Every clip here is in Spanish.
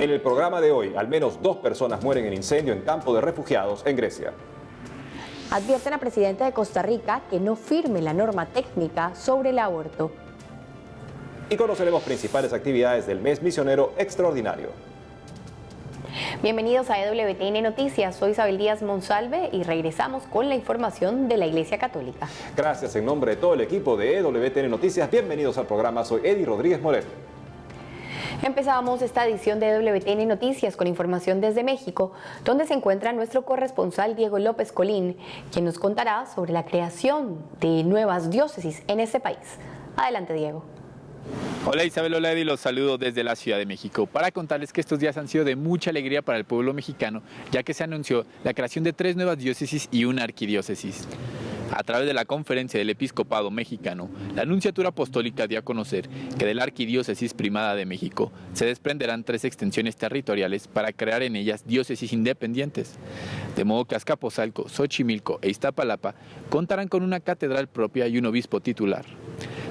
En el programa de hoy, al menos 2 personas mueren en incendio en campo de refugiados en Grecia. Advierte a la presidenta de Costa Rica que no firme la norma técnica sobre el aborto. Y conoceremos principales actividades del mes misionero extraordinario. Bienvenidos a EWTN Noticias, soy Isabel Díaz Monsalve y regresamos con la información de la Iglesia Católica. Gracias en nombre de todo el equipo de EWTN Noticias, bienvenidos al programa, soy Eddie Rodríguez Moreno. Empezamos esta edición de EWTN Noticias con información desde México, donde se encuentra nuestro corresponsal Diego López Colín, quien nos contará sobre la creación de nuevas diócesis en este país. Adelante, Diego. Hola Isabel, hola Eddie, los saludo desde la Ciudad de México para contarles que estos días han sido de mucha alegría para el pueblo mexicano, ya que se anunció la creación de 3 nuevas diócesis y una arquidiócesis. A través de la conferencia del Episcopado Mexicano, la Nunciatura Apostólica dio a conocer que de la Arquidiócesis Primada de México se desprenderán 3 extensiones territoriales para crear en ellas diócesis independientes. De modo que Azcapotzalco, Xochimilco e Iztapalapa contarán con una catedral propia y un obispo titular.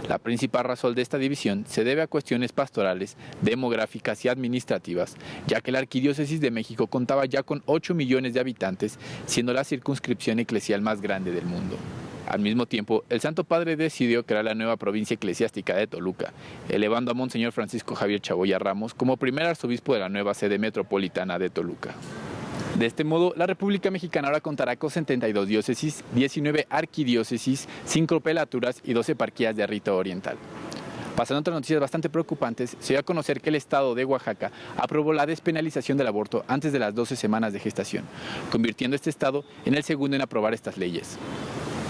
La principal razón de esta división se debe a cuestiones pastorales, demográficas y administrativas, ya que la Arquidiócesis de México contaba ya con 8 millones de habitantes, siendo la circunscripción eclesial más grande del mundo. Al mismo tiempo, el Santo Padre decidió crear la nueva provincia eclesiástica de Toluca, elevando a Monseñor Francisco Javier Chaboya Ramos como primer arzobispo de la nueva sede metropolitana de Toluca. De este modo, la República Mexicana ahora contará con 72 diócesis, 19 arquidiócesis, 5 prelaturas y 12 eparquías de rito oriental. Pasando a otras noticias bastante preocupantes, se dio a conocer que el estado de Oaxaca aprobó la despenalización del aborto antes de las 12 semanas de gestación, convirtiendo este estado en el segundo en aprobar estas leyes.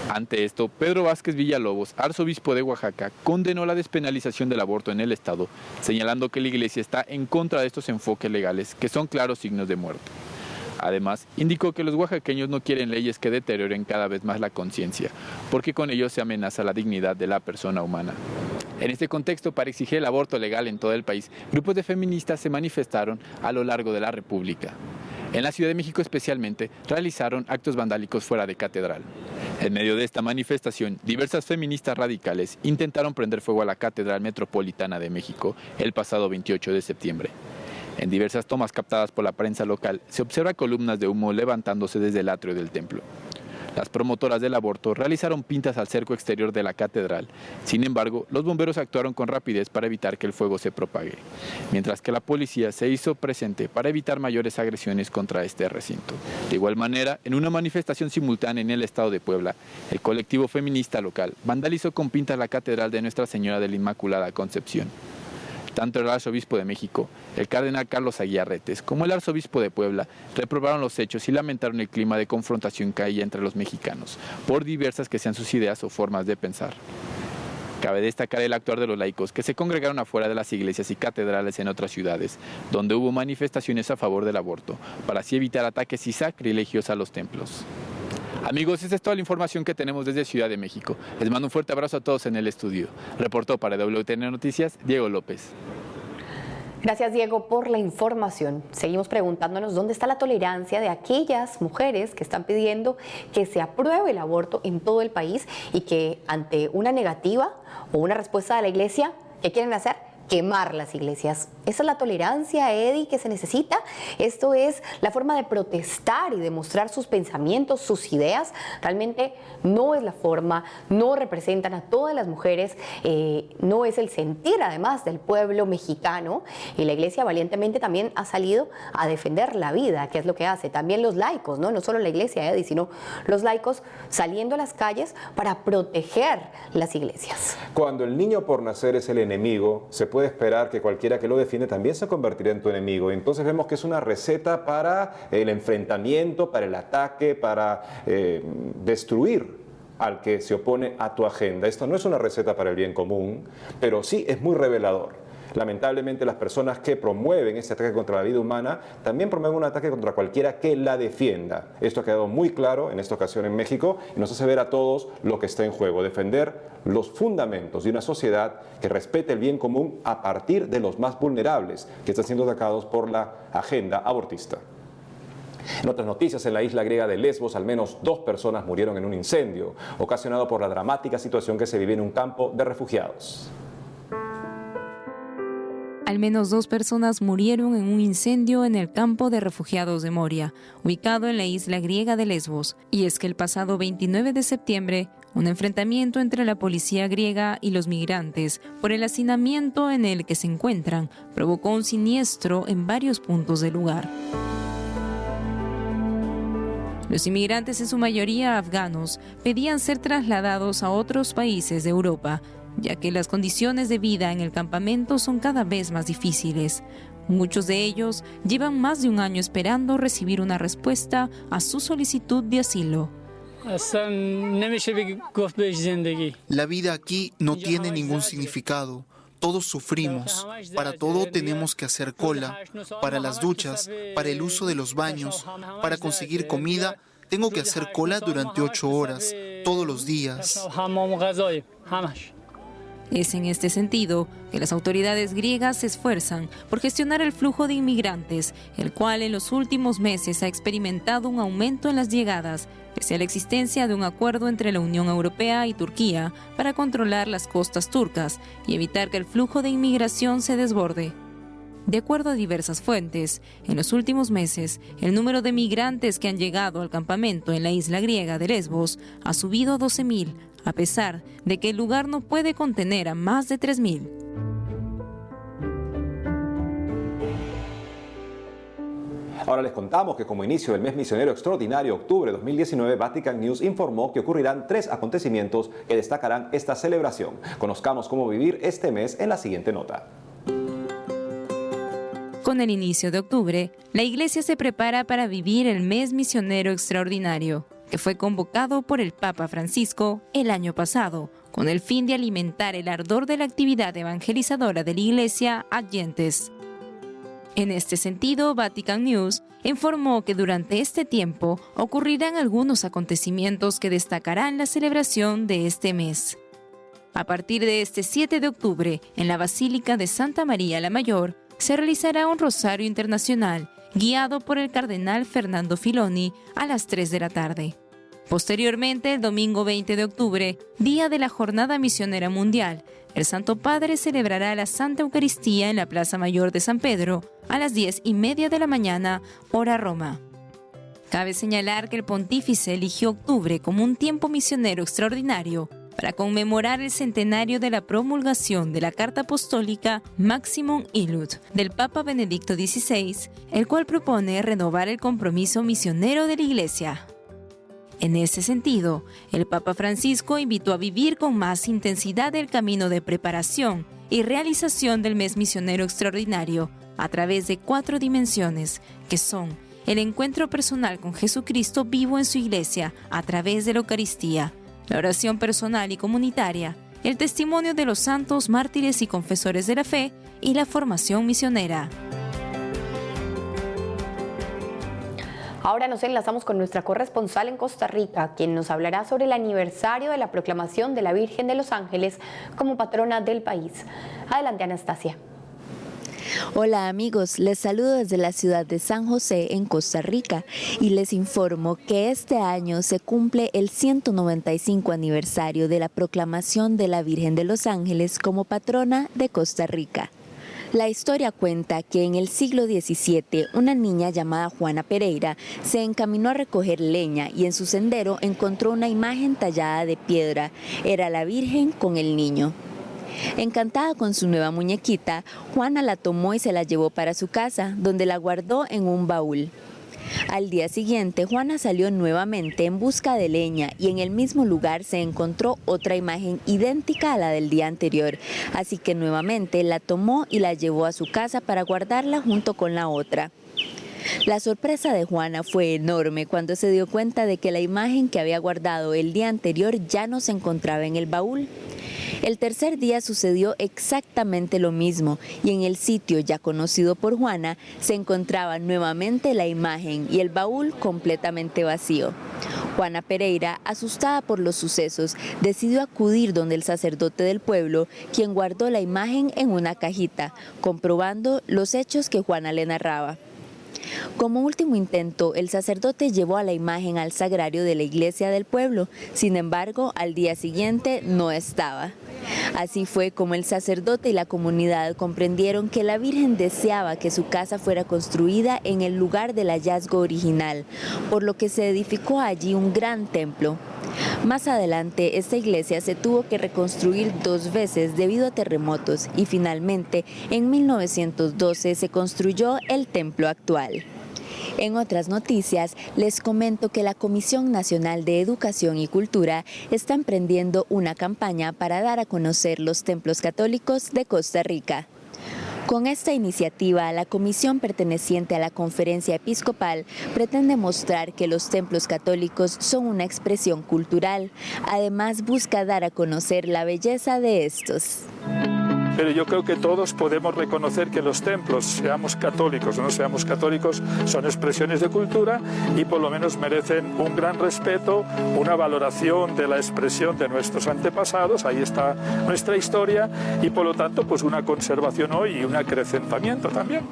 Ante esto, Pedro Vázquez Villalobos, arzobispo de Oaxaca, condenó la despenalización del aborto en el estado, señalando que la Iglesia está en contra de estos enfoques legales que son claros signos de muerte. Además, indicó que los oaxaqueños no quieren leyes que deterioren cada vez más la conciencia, porque con ello se amenaza la dignidad de la persona humana. En este contexto, para exigir el aborto legal en todo el país, grupos de feministas se manifestaron a lo largo de la República. En la Ciudad de México especialmente, realizaron actos vandálicos fuera de catedral. En medio de esta manifestación, diversas feministas radicales intentaron prender fuego a la Catedral Metropolitana de México el pasado 28 de septiembre. En diversas tomas captadas por la prensa local, se observa columnas de humo levantándose desde el atrio del templo. Las promotoras del aborto realizaron pintas al cerco exterior de la catedral. Sin embargo, los bomberos actuaron con rapidez para evitar que el fuego se propague, mientras que la policía se hizo presente para evitar mayores agresiones contra este recinto. De igual manera, en una manifestación simultánea en el estado de Puebla, el colectivo feminista local vandalizó con pintas la catedral de Nuestra Señora de la Inmaculada Concepción. Tanto el arzobispo de México, el cardenal Carlos Aguiarretes, como el arzobispo de Puebla reprobaron los hechos y lamentaron el clima de confrontación que hay entre los mexicanos, por diversas que sean sus ideas o formas de pensar. Cabe destacar el actuar de los laicos que se congregaron afuera de las iglesias y catedrales en otras ciudades, donde hubo manifestaciones a favor del aborto, para así evitar ataques y sacrilegios a los templos. Amigos, esta es toda la información que tenemos desde Ciudad de México. Les mando un fuerte abrazo a todos en el estudio. Reportó para EWTN Noticias, Diego López. Gracias, Diego, por la información. Seguimos preguntándonos dónde está la tolerancia de aquellas mujeres que están pidiendo que se apruebe el aborto en todo el país y que ante una negativa o una respuesta de la Iglesia, ¿qué quieren hacer? Quemar las iglesias. Esa es la tolerancia, Eddie, que se necesita. Esto es la forma de protestar y de mostrar sus pensamientos, sus ideas. Realmente no es la forma, no representan a todas las mujeres, no es el sentir además del pueblo mexicano. Y la iglesia valientemente también ha salido a defender la vida, que es lo que hace. También los laicos, no solo la iglesia, Eddie, sino los laicos saliendo a las calles para proteger las iglesias. Cuando el niño por nacer es el enemigo, se puede esperar que cualquiera que lo defiende también se convertirá en tu enemigo. Entonces vemos que es una receta para el enfrentamiento, para el ataque, para destruir al que se opone a tu agenda. Esto no es una receta para el bien común, pero sí es muy revelador. Lamentablemente las personas que promueven este ataque contra la vida humana también promueven un ataque contra cualquiera que la defienda. Esto ha quedado muy claro en esta ocasión en México y nos hace ver a todos lo que está en juego, defender los fundamentos de una sociedad que respete el bien común a partir de los más vulnerables que están siendo atacados por la agenda abortista. En otras noticias, en la isla griega de Lesbos, al menos 2 personas murieron en un incendio ocasionado por la dramática situación que se vive en un campo de refugiados. Al menos 2 personas murieron en un incendio en el campo de refugiados de Moria, ubicado en la isla griega de Lesbos. Y es que el pasado 29 de septiembre, un enfrentamiento entre la policía griega y los migrantes por el hacinamiento en el que se encuentran provocó un siniestro en varios puntos del lugar. Los inmigrantes, en su mayoría afganos, pedían ser trasladados a otros países de Europa, ya que las condiciones de vida en el campamento son cada vez más difíciles. Muchos de ellos llevan más de un año esperando recibir una respuesta a su solicitud de asilo. La vida aquí no tiene ningún significado. Todos sufrimos. Para todo tenemos que hacer cola. Para las duchas, para el uso de los baños, para conseguir comida, tengo que hacer cola durante 8 horas, todos los días. Es en este sentido que las autoridades griegas se esfuerzan por gestionar el flujo de inmigrantes, el cual en los últimos meses ha experimentado un aumento en las llegadas, pese a la existencia de un acuerdo entre la Unión Europea y Turquía para controlar las costas turcas y evitar que el flujo de inmigración se desborde. De acuerdo a diversas fuentes, en los últimos meses, el número de migrantes que han llegado al campamento en la isla griega de Lesbos ha subido a 12.000, a pesar de que el lugar no puede contener a más de 3.000. Ahora les contamos que como inicio del mes misionero extraordinario, octubre de 2019, Vatican News informó que ocurrirán 3 acontecimientos que destacarán esta celebración. Conozcamos cómo vivir este mes en la siguiente nota. Con el inicio de octubre, la Iglesia se prepara para vivir el mes misionero extraordinario, que fue convocado por el Papa Francisco el año pasado, con el fin de alimentar el ardor de la actividad evangelizadora de la Iglesia adyentes. En este sentido, Vatican News informó que durante este tiempo ocurrirán algunos acontecimientos que destacarán la celebración de este mes. A partir de este 7 de octubre, en la Basílica de Santa María la Mayor, se realizará un rosario internacional guiado por el cardenal Fernando Filoni a las 3 de la tarde. Posteriormente, el domingo 20 de octubre, día de la Jornada Misionera Mundial, el Santo Padre celebrará la Santa Eucaristía en la Plaza Mayor de San Pedro a las 10:30 de la mañana, hora Roma. Cabe señalar que el pontífice eligió octubre como un tiempo misionero extraordinario para conmemorar el centenario de la promulgación de la Carta Apostólica Maximum Illud del Papa Benedicto XVI, el cual propone renovar el compromiso misionero de la Iglesia. En ese sentido, el Papa Francisco invitó a vivir con más intensidad el camino de preparación y realización del mes misionero extraordinario a través de 4 dimensiones, que son el encuentro personal con Jesucristo vivo en su Iglesia a través de la Eucaristía, la oración personal y comunitaria, el testimonio de los santos, mártires y confesores de la fe y la formación misionera. Ahora nos enlazamos con nuestra corresponsal en Costa Rica, quien nos hablará sobre el aniversario de la proclamación de la Virgen de los Ángeles como patrona del país. Adelante, Anastasia. Hola amigos, les saludo desde la ciudad de San José en Costa Rica y les informo que este año se cumple el 195 aniversario de la proclamación de la Virgen de los Ángeles como patrona de Costa Rica. La historia cuenta que en el siglo XVII una niña llamada Juana Pereira se encaminó a recoger leña y en su sendero encontró una imagen tallada de piedra. Era la Virgen con el niño. Encantada con su nueva muñequita, Juana la tomó y se la llevó para su casa, donde la guardó en un baúl. Al día siguiente, Juana salió nuevamente en busca de leña y en el mismo lugar se encontró otra imagen idéntica a la del día anterior, así que nuevamente la tomó y la llevó a su casa para guardarla junto con la otra. La sorpresa de Juana fue enorme cuando se dio cuenta de que la imagen que había guardado el día anterior ya no se encontraba en el baúl. El tercer día sucedió exactamente lo mismo y en el sitio ya conocido por Juana se encontraba nuevamente la imagen y el baúl completamente vacío. Juana Pereira, asustada por los sucesos, decidió acudir donde el sacerdote del pueblo, quien guardó la imagen en una cajita, comprobando los hechos que Juana le narraba. Como último intento, el sacerdote llevó a la imagen al sagrario de la iglesia del pueblo. Sin embargo, al día siguiente no estaba. Así fue como el sacerdote y la comunidad comprendieron que la Virgen deseaba que su casa fuera construida en el lugar del hallazgo original, por lo que se edificó allí un gran templo. Más adelante, esta iglesia se tuvo que reconstruir 2 veces debido a terremotos y finalmente, en 1912 se construyó el templo actual. En otras noticias, les comento que la Comisión Nacional de Educación y Cultura está emprendiendo una campaña para dar a conocer los templos católicos de Costa Rica. Con esta iniciativa, la comisión perteneciente a la Conferencia Episcopal pretende mostrar que los templos católicos son una expresión cultural. Además, busca dar a conocer la belleza de estos. Pero yo creo que todos podemos reconocer que los templos, seamos católicos o no seamos católicos, son expresiones de cultura y por lo menos merecen un gran respeto, una valoración de la expresión de nuestros antepasados, ahí está nuestra historia y por lo tanto pues una conservación hoy y un acrecentamiento también.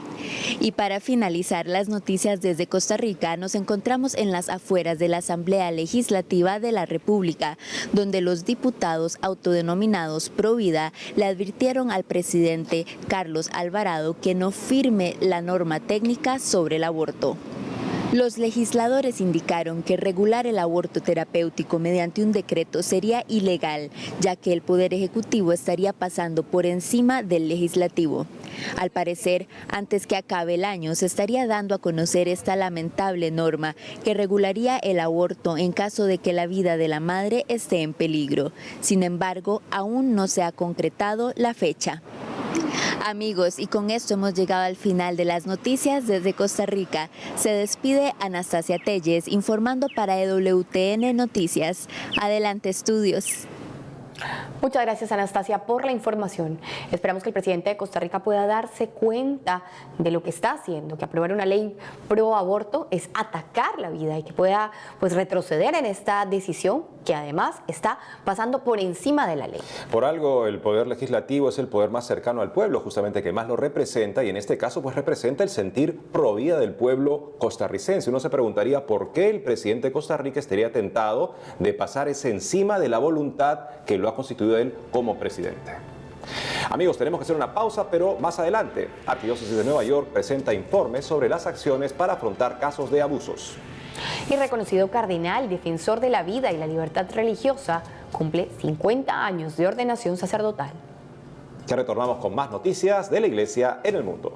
Y para finalizar las noticias desde Costa Rica, nos encontramos en las afueras de la Asamblea Legislativa de la República, donde los diputados autodenominados Pro Vida le advirtieron al presidente Carlos Alvarado que no firme la norma técnica sobre el aborto. Los legisladores indicaron que regular el aborto terapéutico mediante un decreto sería ilegal, ya que el Poder Ejecutivo estaría pasando por encima del Legislativo. Al parecer, antes que acabe el año, se estaría dando a conocer esta lamentable norma que regularía el aborto en caso de que la vida de la madre esté en peligro. Sin embargo, aún no se ha concretado la fecha. Amigos, y con esto hemos llegado al final de las noticias desde Costa Rica. Se despide Anastasia Telles informando para EWTN Noticias. Adelante, estudios. Muchas gracias, Anastasia, por la información. Esperamos que el presidente de Costa Rica pueda darse cuenta de lo que está haciendo, que aprobar una ley pro aborto es atacar la vida y que pueda retroceder en esta decisión que además está pasando por encima de la ley. Por algo, el poder legislativo es el poder más cercano al pueblo, justamente que más lo representa y en este caso representa el sentir pro vida del pueblo costarricense. Uno se preguntaría por qué el presidente de Costa Rica estaría tentado de pasar ese encima de la voluntad que lo ha constituido él como presidente. Amigos, tenemos que hacer una pausa, pero más adelante, Arquidiócesis de Nueva York presenta informes sobre las acciones para afrontar casos de abusos. Y reconocido cardenal, defensor de la vida y la libertad religiosa, cumple 50 años de ordenación sacerdotal. Ya retornamos con más noticias de la Iglesia en el mundo.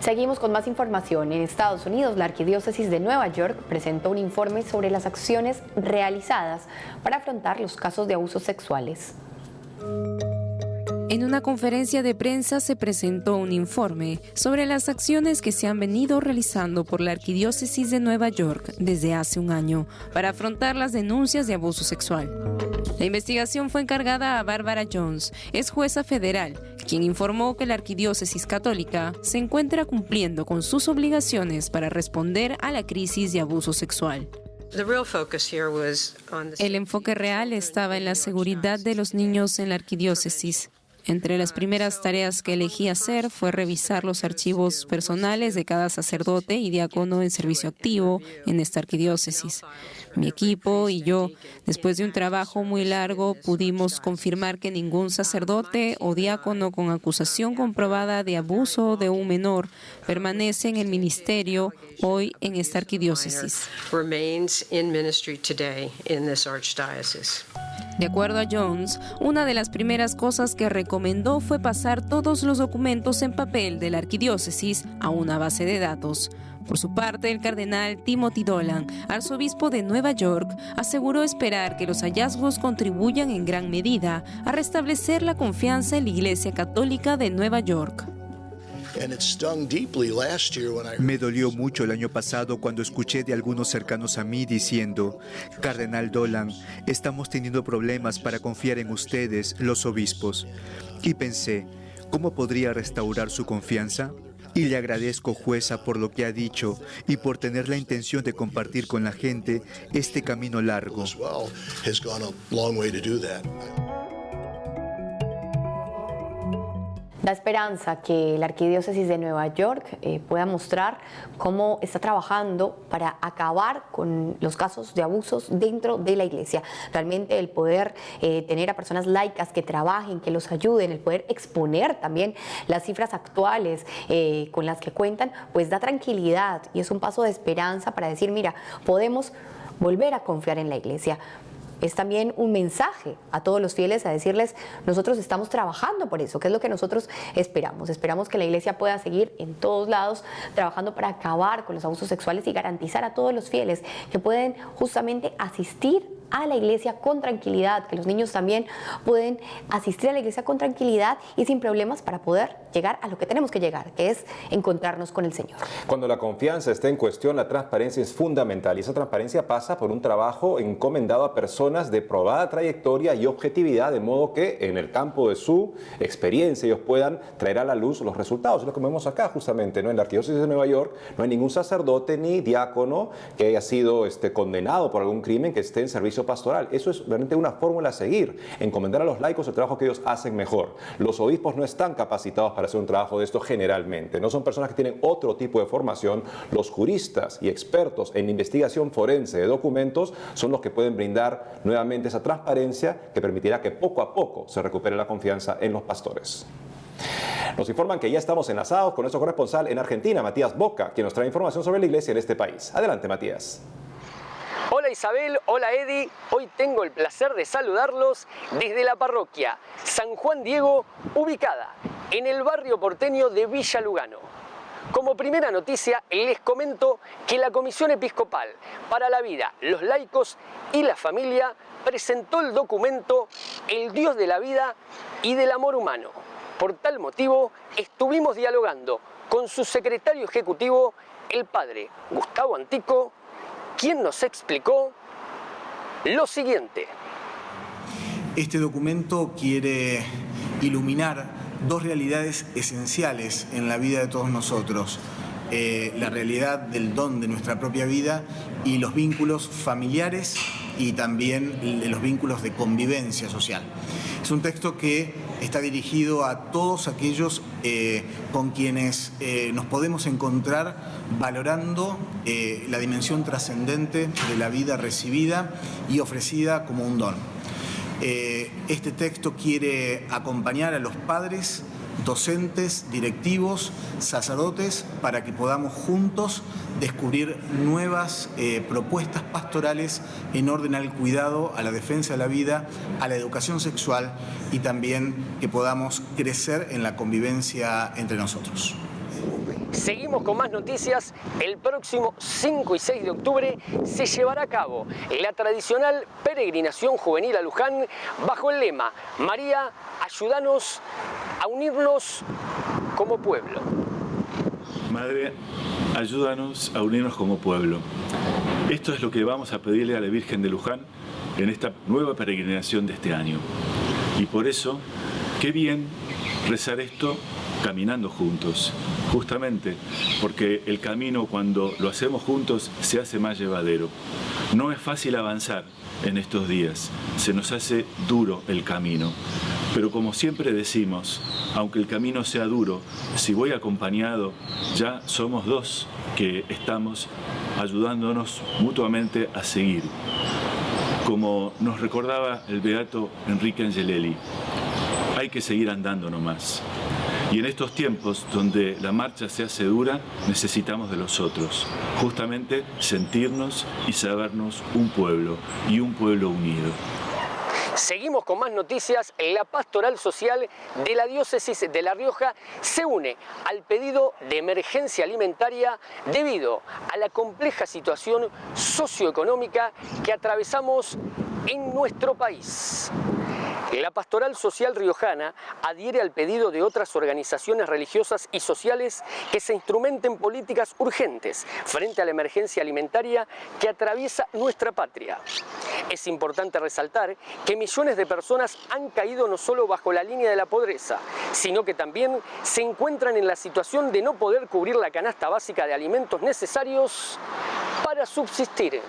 Seguimos con más información. En Estados Unidos, la Arquidiócesis de Nueva York presentó un informe sobre las acciones realizadas para afrontar los casos de abusos sexuales. En una conferencia de prensa se presentó un informe sobre las acciones que se han venido realizando por la Arquidiócesis de Nueva York desde hace un año para afrontar las denuncias de abuso sexual. La investigación fue encargada a Barbara Jones, es jueza federal, quien informó que la Arquidiócesis Católica se encuentra cumpliendo con sus obligaciones para responder a la crisis de abuso sexual. El enfoque real estaba en la seguridad de los niños en la arquidiócesis. Entre las primeras tareas que elegí hacer fue revisar los archivos personales de cada sacerdote y diácono en servicio activo en esta arquidiócesis. Mi equipo y yo, después de un trabajo muy largo, pudimos confirmar que ningún sacerdote o diácono con acusación comprobada de abuso de un menor permanece en el ministerio hoy en esta arquidiócesis. De acuerdo a Jones, una de las primeras cosas que recomendó fue pasar todos los documentos en papel de la arquidiócesis a una base de datos. Por su parte, el cardenal Timothy Dolan, arzobispo de Nueva York, aseguró esperar que los hallazgos contribuyan en gran medida a restablecer la confianza en la Iglesia Católica de Nueva York. Me dolió mucho el año pasado cuando escuché de algunos cercanos a mí diciendo: Cardenal Dolan, estamos teniendo problemas para confiar en ustedes, los obispos. Y pensé, ¿cómo podría restaurar su confianza? Y le agradezco, jueza, por lo que ha dicho y por tener la intención de compartir con la gente este camino largo. Da esperanza que la Arquidiócesis de Nueva York pueda mostrar cómo está trabajando para acabar con los casos de abusos dentro de la Iglesia. Realmente el poder tener a personas laicas que trabajen, que los ayuden, el poder exponer también las cifras actuales con las que cuentan, pues da tranquilidad y es un paso de esperanza para decir, mira, podemos volver a confiar en la Iglesia. Es también un mensaje a todos los fieles a decirles, nosotros estamos trabajando por eso, que es lo que nosotros esperamos. Esperamos que la Iglesia pueda seguir en todos lados trabajando para acabar con los abusos sexuales y garantizar a todos los fieles que pueden justamente asistir a la Iglesia con tranquilidad, que los niños también pueden asistir a la Iglesia con tranquilidad y sin problemas para poder llegar a lo que tenemos que llegar, que es encontrarnos con el Señor. Cuando la confianza está en cuestión, la transparencia es fundamental y esa transparencia pasa por un trabajo encomendado a personas de probada trayectoria y objetividad, de modo que en el campo de su experiencia ellos puedan traer a la luz los resultados. Es lo que vemos acá justamente, ¿no? En la Arquidiócesis de Nueva York no hay ningún sacerdote ni diácono que haya sido condenado por algún crimen que esté en servicio pastoral. Eso es realmente una fórmula a seguir, encomendar a los laicos el trabajo que ellos hacen mejor. Los obispos no están capacitados para hacer un trabajo de esto generalmente, no son personas que tienen otro tipo de formación. Los juristas y expertos en investigación forense de documentos son los que pueden brindar nuevamente esa transparencia que permitirá que poco a poco se recupere la confianza en los pastores. Nos informan que ya estamos enlazados con nuestro corresponsal en Argentina, Matías Boca, quien nos trae información sobre la iglesia en este país. Adelante, Matías. Hola Isabel, hola Eddie, hoy tengo el placer de saludarlos desde la parroquia San Juan Diego, ubicada en el barrio porteño de Villa Lugano. Como primera noticia, les comento que la Comisión Episcopal para la Vida, los Laicos y la Familia presentó el documento El Dios de la Vida y del Amor Humano. Por tal motivo, estuvimos dialogando con su secretario ejecutivo, el padre Gustavo Antico, quien nos explicó lo siguiente. Este documento quiere iluminar dos realidades esenciales en la vida de todos nosotros. La realidad del don de nuestra propia vida y los vínculos familiares y también los vínculos de convivencia social. Es un texto que está dirigido a todos aquellos con quienes nos podemos encontrar valorando la dimensión trascendente de la vida recibida y ofrecida como un don. Este texto quiere acompañar a los padres, docentes, directivos, sacerdotes, para que podamos juntos descubrir nuevas propuestas pastorales en orden al cuidado, a la defensa de la vida, a la educación sexual y también que podamos crecer en la convivencia entre nosotros. Seguimos con más noticias. El próximo 5 y 6 de octubre se llevará a cabo la tradicional peregrinación juvenil a Luján bajo el lema María, ayúdanos a unirnos como pueblo. Madre, ayúdanos a unirnos como pueblo. Esto es lo que vamos a pedirle a la Virgen de Luján en esta nueva peregrinación de este año. Y por eso, qué bien rezar esto caminando juntos, justamente porque el camino, cuando lo hacemos juntos, se hace más llevadero. No es fácil avanzar en estos días, se nos hace duro el camino, pero como siempre decimos, aunque el camino sea duro, si voy acompañado, ya somos dos que estamos ayudándonos mutuamente a seguir. Como nos recordaba el beato Enrique Angelelli, hay que seguir andando nomás. Y en estos tiempos donde la marcha se hace dura, necesitamos de los otros, justamente sentirnos y sabernos un pueblo y un pueblo unido. Seguimos con más noticias. La Pastoral Social de la Diócesis de La Rioja se une al pedido de emergencia alimentaria debido a la compleja situación socioeconómica que atravesamos en nuestro país. La Pastoral Social Riojana adhiere al pedido de otras organizaciones religiosas y sociales que se instrumenten políticas urgentes frente a la emergencia alimentaria que atraviesa nuestra patria. Es importante resaltar que millones de personas han caído no solo bajo la línea de la pobreza, sino que también se encuentran en la situación de no poder cubrir la canasta básica de alimentos necesarios para subsistir.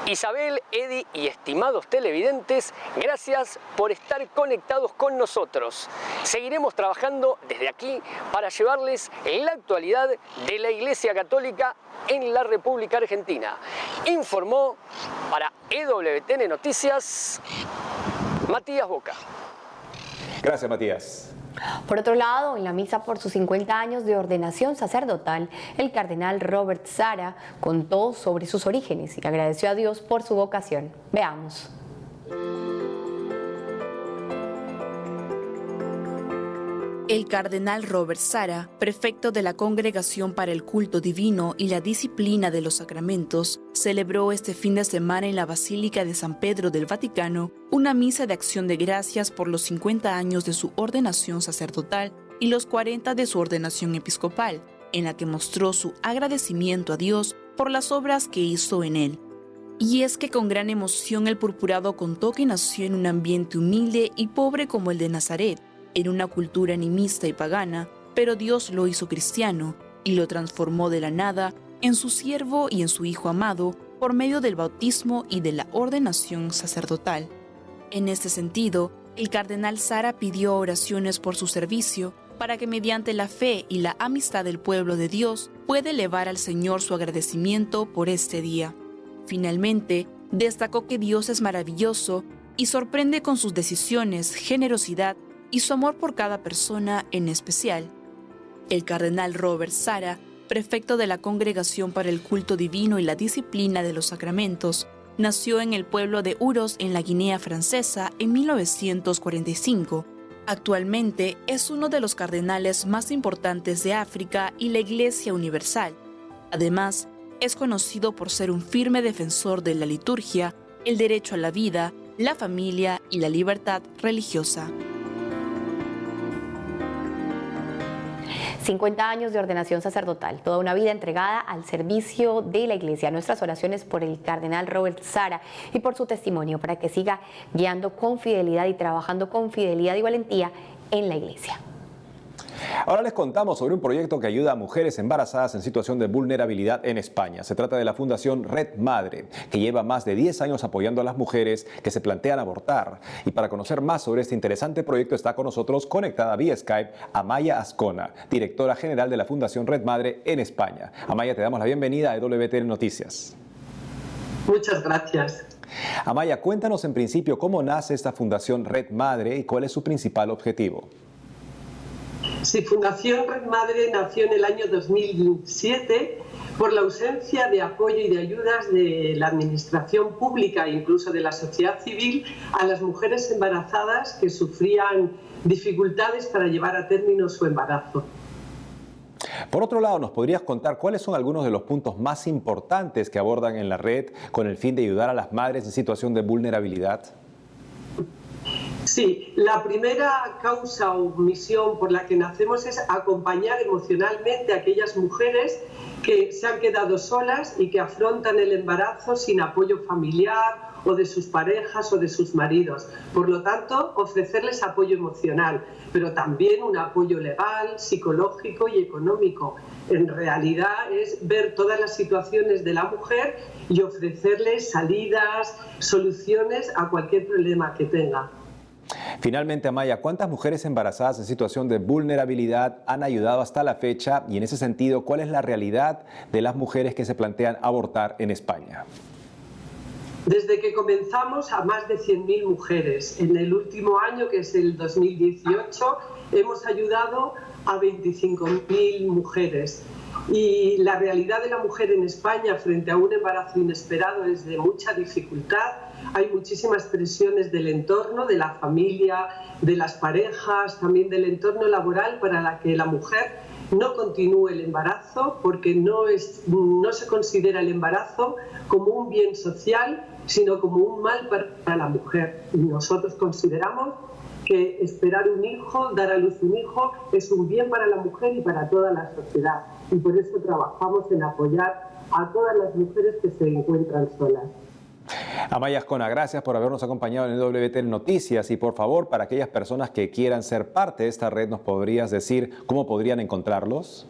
Isabel, Edi y estimados televidentes, gracias por estar conectados con nosotros. Seguiremos trabajando desde aquí para llevarles la actualidad de la Iglesia Católica en la República Argentina. Informó para EWTN Noticias, Matías Boca. Gracias, Matías. Por otro lado, en la misa por sus 50 años de ordenación sacerdotal, el cardenal Robert Sara contó sobre sus orígenes y agradeció a Dios por su vocación. Veamos. El cardenal Robert Sara, prefecto de la Congregación para el Culto Divino y la Disciplina de los Sacramentos, celebró este fin de semana en la Basílica de San Pedro del Vaticano una misa de acción de gracias por los 50 años de su ordenación sacerdotal y los 40 de su ordenación episcopal, en la que mostró su agradecimiento a Dios por las obras que hizo en él. Y es que con gran emoción el purpurado contó que nació en un ambiente humilde y pobre como el de Nazaret, en una cultura animista y pagana, pero Dios lo hizo cristiano y lo transformó de la nada en su siervo y en su hijo amado por medio del bautismo y de la ordenación sacerdotal. En este sentido, el cardenal Sara pidió oraciones por su servicio para que mediante la fe y la amistad del pueblo de Dios pueda elevar al Señor su agradecimiento por este día. Finalmente, destacó que Dios es maravilloso y sorprende con sus decisiones, generosidad y su amor por cada persona en especial. El cardenal Robert Sara, prefecto de la Congregación para el Culto Divino y la Disciplina de los Sacramentos, nació en el pueblo de Uros, en la Guinea Francesa, en 1945. Actualmente es uno de los cardenales más importantes de África y la Iglesia Universal. Además, es conocido por ser un firme defensor de la liturgia, el derecho a la vida, la familia y la libertad religiosa. 50 años de ordenación sacerdotal, toda una vida entregada al servicio de la Iglesia. Nuestras oraciones por el cardenal Robert Sara y por su testimonio para que siga guiando con fidelidad y trabajando con fidelidad y valentía en la Iglesia. Ahora les contamos sobre un proyecto que ayuda a mujeres embarazadas en situación de vulnerabilidad en España. Se trata de la Fundación Red Madre, que lleva más de 10 años apoyando a las mujeres que se plantean abortar. Y para conocer más sobre este interesante proyecto está con nosotros conectada vía Skype Amaya Azcona, directora general de la Fundación Red Madre en España. Amaya, te damos la bienvenida a EWTN Noticias. Muchas gracias. Amaya, cuéntanos en principio cómo nace esta Fundación Red Madre y cuál es su principal objetivo. Sí, Fundación Red Madre nació en el año 2007 por la ausencia de apoyo y de ayudas de la administración pública e incluso de la sociedad civil a las mujeres embarazadas que sufrían dificultades para llevar a término su embarazo. Por otro lado, ¿nos podrías contar cuáles son algunos de los puntos más importantes que abordan en la red con el fin de ayudar a las madres en situación de vulnerabilidad? Sí, la primera causa o misión por la que nacemos es acompañar emocionalmente a aquellas mujeres que se han quedado solas y que afrontan el embarazo sin apoyo familiar o de sus parejas o de sus maridos. Por lo tanto, ofrecerles apoyo emocional, pero también un apoyo legal, psicológico y económico. En realidad es ver todas las situaciones de la mujer y ofrecerles salidas, soluciones a cualquier problema que tenga. Finalmente, Amaya, ¿cuántas mujeres embarazadas en situación de vulnerabilidad han ayudado hasta la fecha? Y en ese sentido, ¿cuál es la realidad de las mujeres que se plantean abortar en España? Desde que comenzamos, a más de 100.000 mujeres. En el último año, que es el 2018, hemos ayudado a 25.000 mujeres. Y la realidad de la mujer en España frente a un embarazo inesperado es de mucha dificultad. Hay muchísimas presiones del entorno, de la familia, de las parejas, también del entorno laboral para la que la mujer no continúe el embarazo porque no se considera el embarazo como un bien social sino como un mal para la mujer. Y nosotros consideramos que esperar un hijo, dar a luz un hijo, es un bien para la mujer y para toda la sociedad. Y por eso trabajamos en apoyar a todas las mujeres que se encuentran solas. Amaya Azcona, gracias por habernos acompañado en WTN Noticias y por favor, para aquellas personas que quieran ser parte de esta red, ¿nos podrías decir cómo podrían encontrarlos?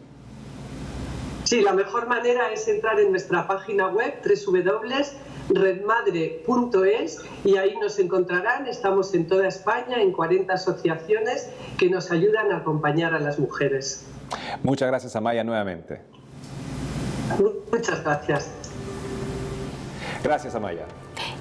Sí, la mejor manera es entrar en nuestra página web www.redmadre.es y ahí nos encontrarán. Estamos en toda España, en 40 asociaciones que nos ayudan a acompañar a las mujeres. Muchas gracias, Amaya, nuevamente. Muchas gracias. Gracias, Amaya.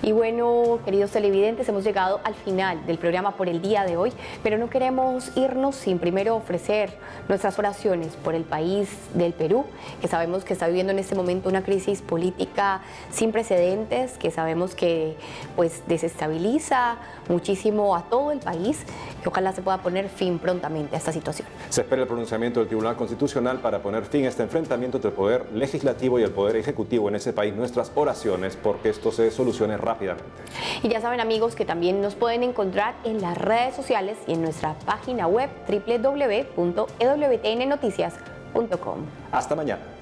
Y bueno, queridos televidentes, hemos llegado al final del programa por el día de hoy, pero no queremos irnos sin primero ofrecer nuestras oraciones por el país del Perú, que sabemos que está viviendo en este momento una crisis política sin precedentes, que sabemos que pues desestabiliza muchísimo a todo el país, que ojalá se pueda poner fin prontamente a esta situación. Se espera el pronunciamiento del Tribunal Constitucional para poner fin a este enfrentamiento entre el Poder Legislativo y el Poder Ejecutivo en ese país. Nuestras oraciones porque esto se solucione rápidamente. Y ya saben, amigos, que también nos pueden encontrar en las redes sociales y en nuestra página web www.ewtnnoticias.com. Hasta mañana.